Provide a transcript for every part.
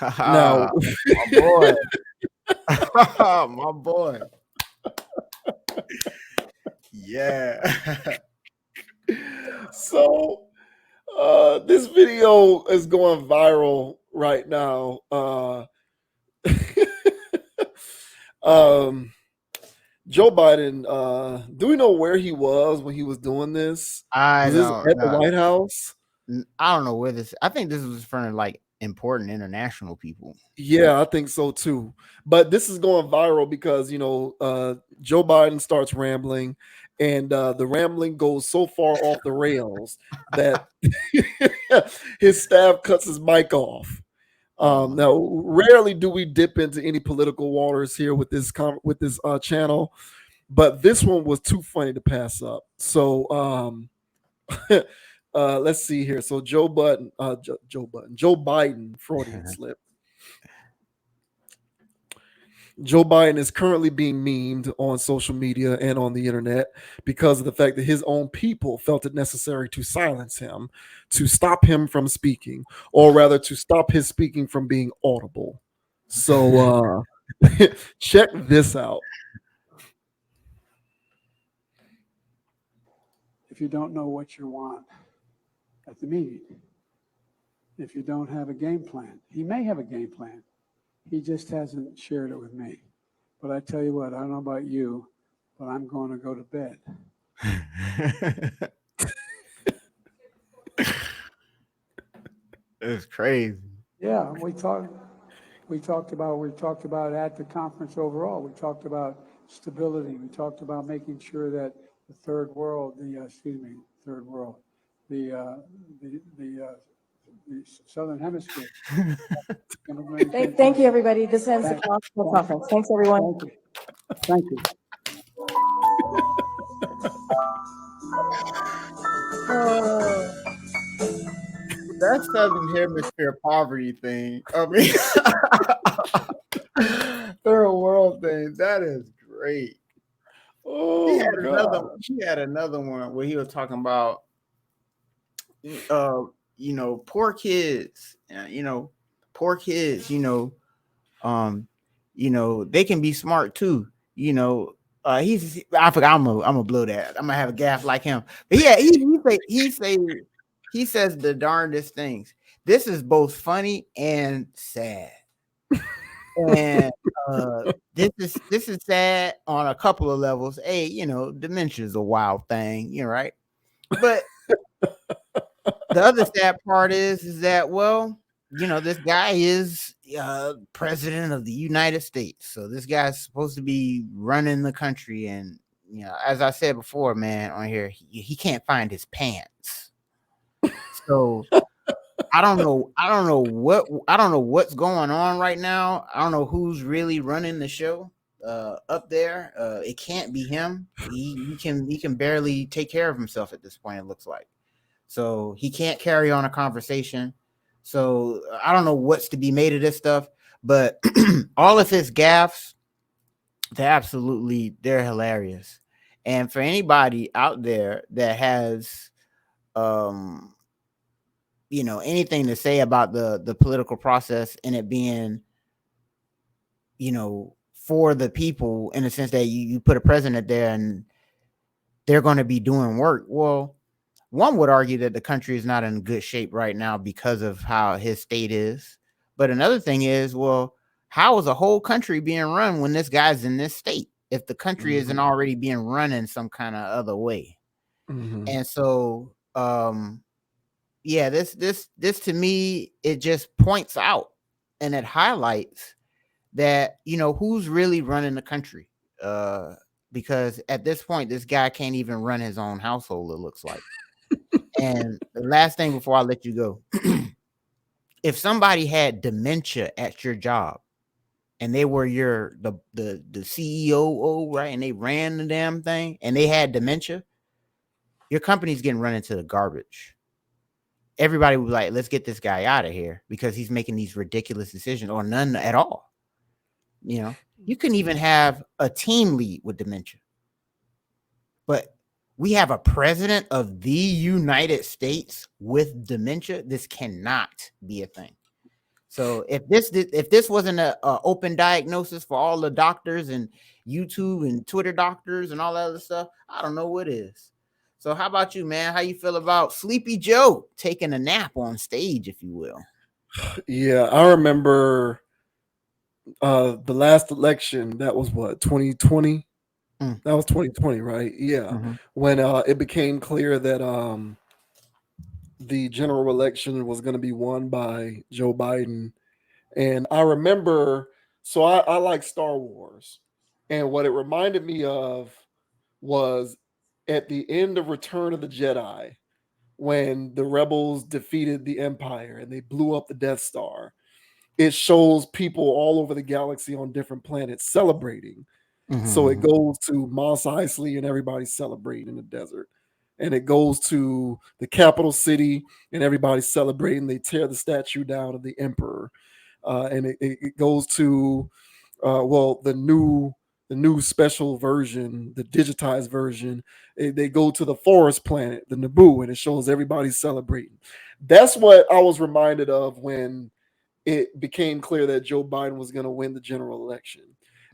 Now, My boy. My boy. Yeah. so this video is going viral right now. Um, Joe Biden, do we know where he was when he was doing this? I Was this don't at the know. White House? I don't know where this. I think this was in front of like important international people. Yeah, I think so too. But this is going viral because Joe Biden starts rambling, and the rambling goes so far off the rails that his staff cuts his mic off. Um, Now, rarely do we dip into any political waters here with this channel, but this one was too funny to pass up. So let's see here. So Joe Biden, Freudian slip. Joe Biden is currently being memed on social media and on the internet because of the fact that his own people felt it necessary to silence him, to stop him from speaking, or rather to stop his speaking from being audible. So check this out. If you don't know what you want at the meeting, if you don't have a game plan, he may have a game plan. He just hasn't shared it with me. But I tell you what, I don't know about you, but I'm going to go to bed. It's crazy. Yeah, we talked about at the conference overall. We talked about stability. We talked about making sure that the third world, the Southern Hemisphere. Thank you, everybody. This ends the conference. Thanks, everyone. Thank you. That Southern Hemisphere poverty thing. I mean, third world thing. That is great. Oh, He had another one where he was talking about, poor kids. Poor kids. They can be smart too. I forgot. I'm gonna blow that. I'm gonna have a gaff like him. But yeah, he says the darndest things. This is both funny and sad. And this is sad on a couple of levels. Hey, dementia is a wild thing, right? But the other sad part is that, well, this guy is president of the United States. So this guy's supposed to be running the country. And, as I said before, man, on here, he can't find his pants. So I don't know what's going on right now. I don't know who's really running the show up there. It can't be him. He can barely take care of himself at this point, it looks like. So he can't carry on a conversation. So I don't know what's to be made of this stuff, but all of his gaffes, they're hilarious. And for anybody out there that has anything to say about the political process and it being, for the people, in the sense that you put a president there and they're going to be doing work. Well, one would argue that the country is not in good shape right now because of how his state is. But another thing is, well, how is a whole country being run when this guy's in this state if the country isn't already being run in some kind of other way? And so, yeah, this to me, it just points out and it highlights that, who's really running the country. Because at this point, this guy can't even run his own household, it looks like. And the last thing before I let you go, if somebody had dementia at your job and they were the CEO, right, and they ran the damn thing and they had dementia, your company's getting run into the garbage. Everybody would be like, let's get this guy out of here because he's making these ridiculous decisions or none at all. You can even have a team lead with dementia. But we have a president of the United States with dementia. This cannot be a thing. So if this wasn't a open diagnosis for all the doctors and YouTube and Twitter doctors and all that other stuff, I don't know what is. So how about you, man? How you feel about Sleepy Joe taking a nap on stage, if you will? Yeah, I remember the last election. That was what, 2020? That was 2020, right? Yeah. When it became clear that the general election was going to be won by Joe Biden. And I remember, so I like Star Wars. And what it reminded me of was at the end of Return of the Jedi, when the rebels defeated the Empire and they blew up the Death Star. It shows people all over the galaxy on different planets celebrating. So it goes to Mos Eisley and everybody's celebrating in the desert. And it goes to the capital city and everybody's celebrating. They tear the statue down of the emperor. And it goes to the new special version, the digitized version. They go to the forest planet, the Naboo, and it shows everybody celebrating. That's what I was reminded of when it became clear that Joe Biden was going to win the general election.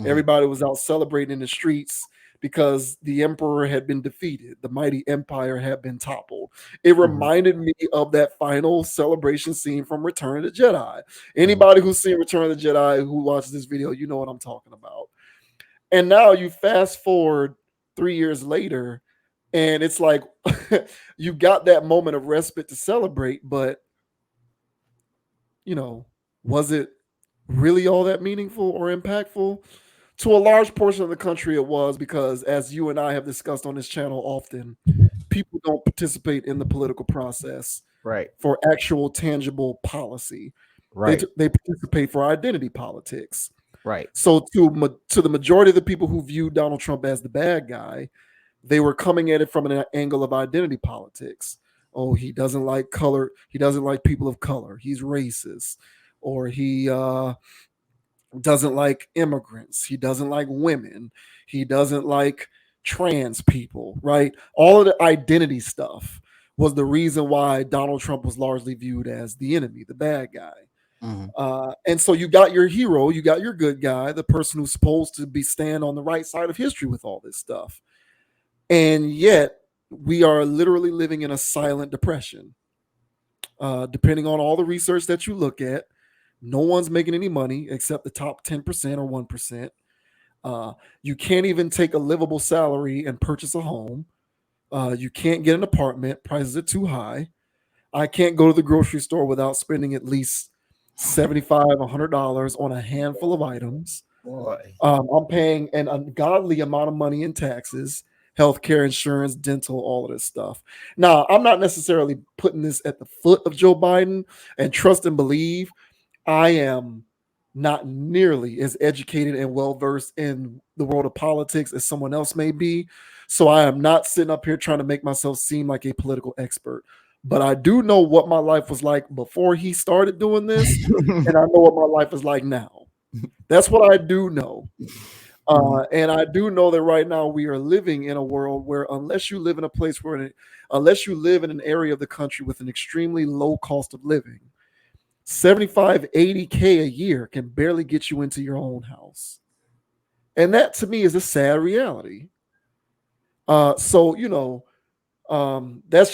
Everybody was out celebrating in the streets because the emperor had been defeated. The mighty empire had been toppled. It reminded me of that final celebration scene from Return of the Jedi. Anybody who's seen Return of the Jedi who watches this video, you know what I'm talking about. And now you fast forward 3 years later, and it's like you got that moment of respite to celebrate, but was it really all that meaningful or impactful? To a large portion of the country, it was, because, as you and I have discussed on this channel often, people don't participate in the political process for actual tangible policy. They participate for identity politics. So to the majority of the people who view Donald Trump as the bad guy, they were coming at it from an angle of identity politics. Oh, he doesn't like color. He doesn't like people of color. He's racist. Or he doesn't like immigrants. He doesn't like women. He doesn't like trans people, right? All of the identity stuff was the reason why Donald Trump was largely viewed as the enemy, the bad guy. And so you got your hero, you got your good guy, the person who's supposed to be stand on the right side of history with all this stuff. And yet we are literally living in a silent depression. Depending on all the research that you look at, no one's making any money except the top 10% or 1%. You can't even take a livable salary and purchase a home. You can't get an apartment. Prices are too high. I can't go to the grocery store without spending at least $75, $100 on a handful of items. I'm paying an ungodly amount of money in taxes, healthcare, insurance, dental, all of this stuff. Now, I'm not necessarily putting this at the foot of Joe Biden, and trust and believe, I am not nearly as educated and well-versed in the world of politics as someone else may be. So I am not sitting up here trying to make myself seem like a political expert. But I do know what my life was like before he started doing this, and I know what my life is like now. That's what I do know. And I do know that right now we are living in a world where unless you live in an area of the country with an extremely low cost of living, 75, 80K a year can barely get you into your own house. And that to me is a sad reality. That's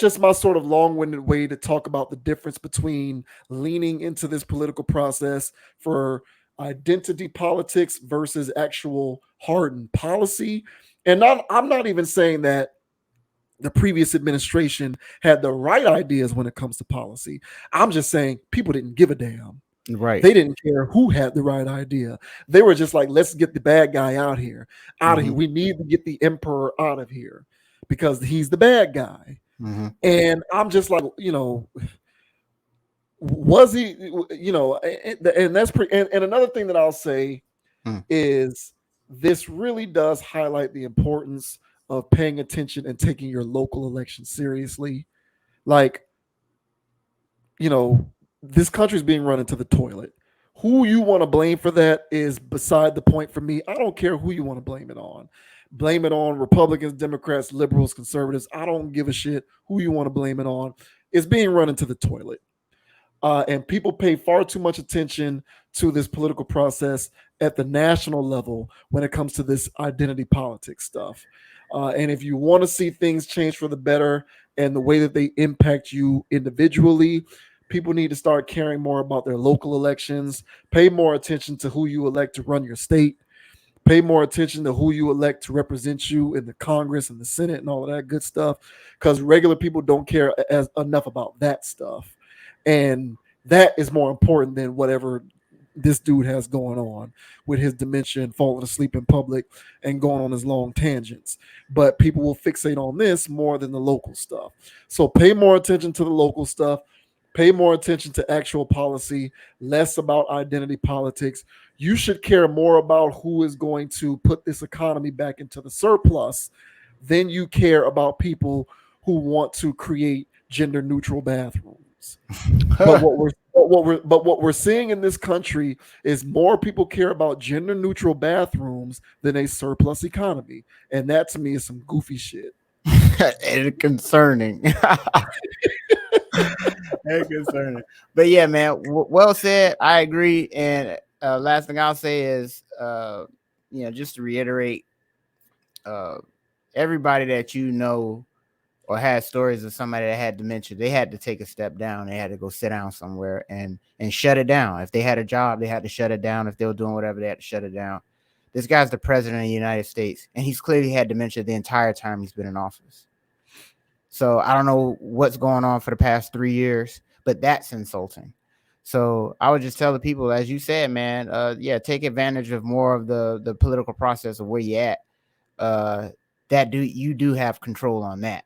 just my sort of long-winded way to talk about the difference between leaning into this political process for identity politics versus actual hardened policy. And I'm not even saying that the previous administration had the right ideas when it comes to policy. I'm just saying people didn't give a damn. They didn't care who had the right idea. They were just like, let's get the bad guy out here. We need to get the emperor out of here because he's the bad guy. And I'm just like, was he, and that's and another thing that I'll say is this really does highlight the importance of paying attention and taking your local election seriously. Like, this country's being run into the toilet. Who you want to blame for that is beside the point for me. I don't care who you want to blame it on. Blame it on Republicans, Democrats, liberals, conservatives. I don't give a shit who you want to blame it on. It's being run into the toilet. And people pay far too much attention to this political process at the national level when it comes to this identity politics stuff. And if you want to see things change for the better and the way that they impact you individually, people need to start caring more about their local elections, pay more attention to who you elect to run your state, pay more attention to who you elect to represent you in the Congress and the Senate and all of that good stuff, because regular people don't care enough about that stuff. And that is more important than whatever this dude has going on with his dementia and falling asleep in public and going on his long tangents. But people will fixate on this more than the local stuff. So pay more attention to the local stuff. Pay more attention to actual policy, less about identity politics. You should care more about who is going to put this economy back into the surplus than you care about people who want to create gender neutral bathrooms. But what we're seeing in this country is more people care about gender neutral bathrooms than a surplus economy, and that to me is some goofy shit. And concerning. Very concerning. But yeah, man, well said. I agree. And last thing I'll say is, just to reiterate, everybody that you know or had stories of somebody that had dementia, they had to take a step down. They had to go sit down somewhere and shut it down. If they had a job, they had to shut it down. If they were doing whatever, they had to shut it down. This guy's the president of the United States, and he's clearly had dementia the entire time he's been in office. So I don't know what's going on for the past 3 years, but that's insulting. So I would just tell the people, as you said, man, take advantage of more of the political process of where you're at. You do have control on that.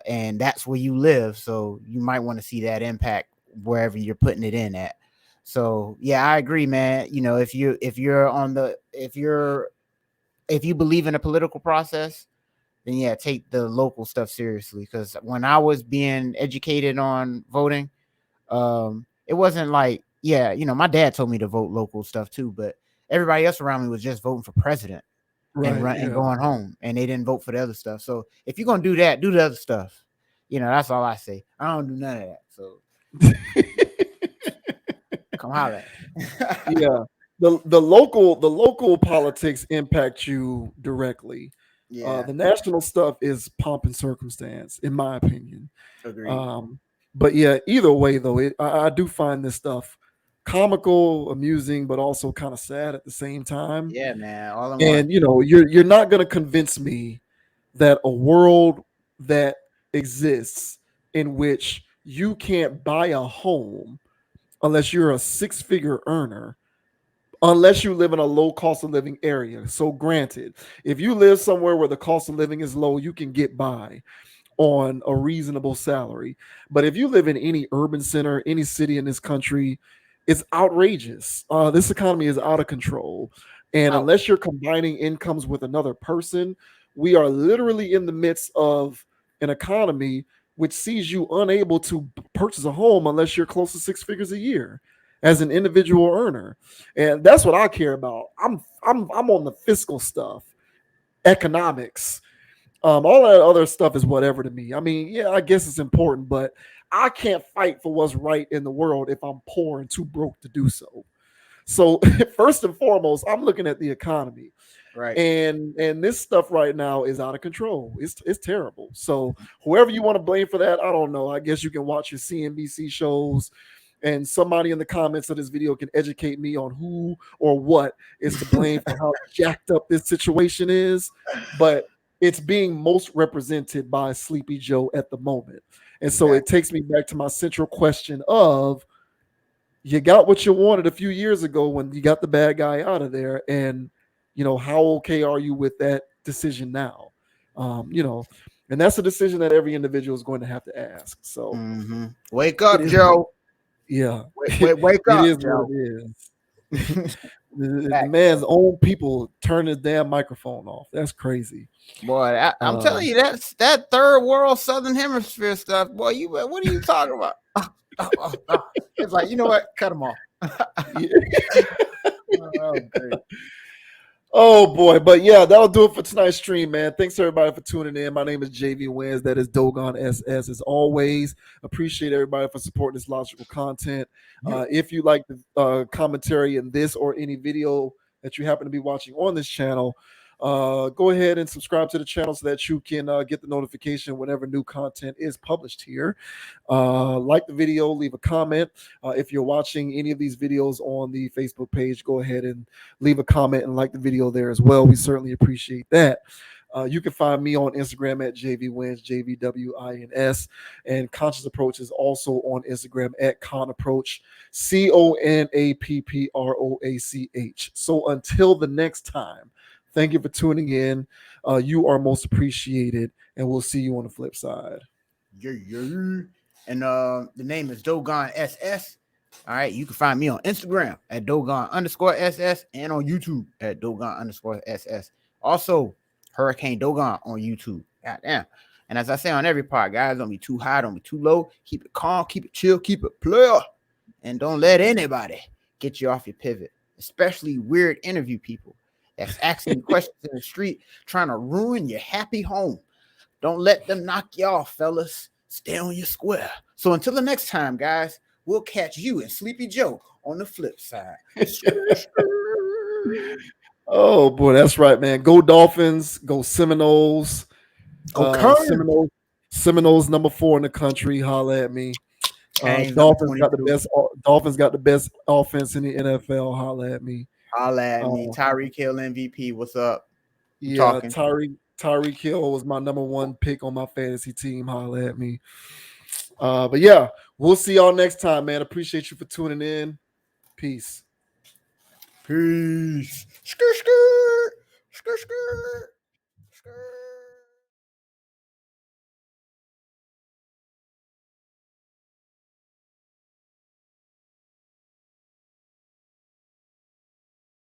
And that's where you live. So you might want to see that impact wherever you're putting it in at. So yeah, I agree, man. If you believe in a political process, then yeah, take the local stuff seriously. Because when I was being educated on voting, it wasn't like, my dad told me to vote local stuff too, but everybody else around me was just voting for president and going home, and they didn't vote for the other stuff. So if you're gonna do that, do the other stuff. That's all I say. I don't do none of that. So come holler. Yeah. The local politics impact you directly. Yeah. The national stuff is pomp and circumstance, in my opinion. Agreed. But yeah, either way though, I do find this stuff comical, amusing, but also kind of sad at the same time. Yeah, man. All in And one. you're not going to convince me that a world that exists in which you can't buy a home unless you're a six-figure earner, unless you live in a low cost of living area. So granted, if you live somewhere where the cost of living is low, you can get by on a reasonable salary. But if you live in any urban center, any city in this country, it's outrageous. This economy is out of control. And unless you're combining incomes with another person, we are literally in the midst of an economy which sees you unable to purchase a home unless you're close to six figures a year as an individual earner. And that's what I care about. I'm on the fiscal stuff, economics. All that other stuff is whatever to me. I mean, yeah, I guess it's important, but I can't fight for what's right in the world if I'm poor and too broke to do so. So first and foremost, I'm looking at the economy. Right. And this stuff right now is out of control. It's terrible. So whoever you want to blame for that, I don't know. I guess you can watch your CNBC shows, and somebody in the comments of this video can educate me on who or what is to blame for how jacked up this situation is. But it's being most represented by Sleepy Joe at the moment. And so it takes me back to my central question of, you got what you wanted a few years ago when you got the bad guy out of there. And, how okay are you with that decision now? And that's a decision that every individual is going to have to ask. So wake up, Joe. Yeah. Wake up, it is Joe. what it is. the man's own people turn his damn microphone off. That's crazy. Boy, I'm telling you, that third world Southern Hemisphere stuff. Boy, what are you talking about? It's like, you know what? Cut them off. Yeah. Oh, great. Oh boy, but yeah, that'll do it for tonight's stream, man. Thanks everybody for tuning in. My name is JV Wins. That is Dogon SS. As always, appreciate everybody for supporting this logical content. If you like the commentary in this or any video that you happen to be watching on this channel, go ahead and subscribe to the channel so that you can get the notification whenever new content is published here. Like the video, leave a comment. If you're watching any of these videos on the Facebook page, go ahead and leave a comment and like the video there as well. We certainly appreciate that. You can find me on Instagram at JVWins, JVWINS, and Conscious Approach is also on Instagram at ConApproach, CONAPPROACH. So until the next time, thank you for tuning in. You are most appreciated, and we'll see you on the flip side. Yeah. And the name is Dogon SS. All right, you can find me on Instagram at Dogon_SS and on YouTube at Dogon_SS. Also, Hurricane Dogon on YouTube. Goddamn. And as I say on every part, guys, don't be too high, don't be too low. Keep it calm, keep it chill, keep it player. And don't let anybody get you off your pivot, especially weird interview people that's asking questions in the street, trying to ruin your happy home. Don't let them knock you off, fellas. Stay on your square. So until the next time, guys, we'll catch you and Sleepy Joe on the flip side. Oh boy, that's right, man. Go Dolphins, go Seminoles. Go Seminoles number 4 in the country. Holla at me. Dolphins got the best. Dolphins got the best offense in the NFL. Holla at me. Holla at me. Tyreek Hill MVP. What's up? Yeah, Tyreek Hill was my number 1 pick on my fantasy team. Holla at me. But yeah, we'll see y'all next time, man. Appreciate you for tuning in. Peace. Peace. Skr, skr. Skr, skr. Skr.